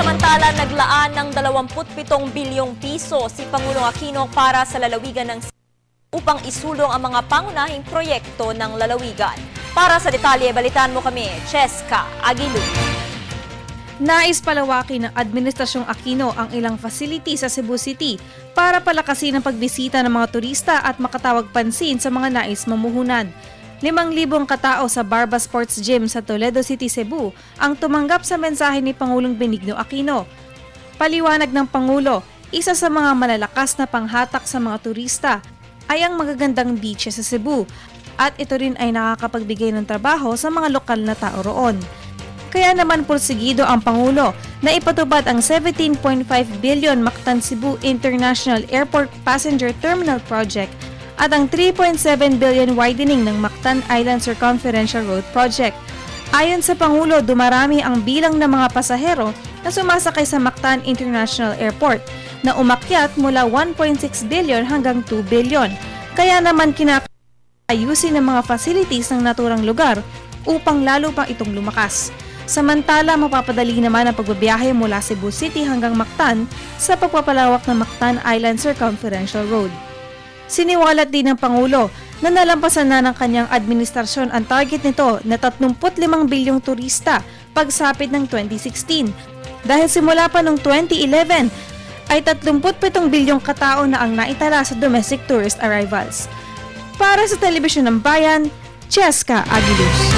Samantala, naglaan ng 27 bilyong piso si Pangulong Aquino para sa lalawigan ng upang isulong ang mga pangunahing proyekto ng lalawigan. Para sa detalye, balitaan mo kami, Cheska Aguilu. Nais palawakin ng Administrasyong Aquino ang ilang facility sa Cebu City para palakasin ang pagbisita ng mga turista at makatawag pansin sa mga nais mamuhunan. 5,000 katao sa Barba Sports Gym sa Toledo City, Cebu ang tumanggap sa mensahe ni Pangulong Benigno Aquino. Paliwanag ng Pangulo, isa sa mga malalakas na panghatak sa mga turista ay ang magagandang beaches sa Cebu at ito rin ay nakakapagbigay ng trabaho sa mga lokal na tao roon. Kaya naman pursigido ang Pangulo na ipatupad ang 17.5 billion Mactan Cebu International Airport Passenger Terminal Project at ang 3.7 billion widening ng Mactan Island Circumferential Road Project. Ayon sa Pangulo, dumarami ang bilang ng mga pasahero na sumasakay sa Mactan International Airport na umakyat mula 1.6 billion hanggang 2 billion. Kaya naman kinakayusin ng mga facilities ng naturang lugar upang lalo pang itong lumakas. Samantala, mapapadali naman ang pagbabiyahe mula Cebu City hanggang Mactan sa pagpapalawak ng Mactan Island Circumferential Road. Siniwalat din ng Pangulo na nalampasan na ng kanyang administrasyon ang target nito na 35 bilyong turista pagsapit ng 2016. Dahil simula pa noong 2011 ay 37 bilyong katao na ang naitala sa domestic tourist arrivals. Para sa Telebisyon ng Bayan, Cheska Aguiluz.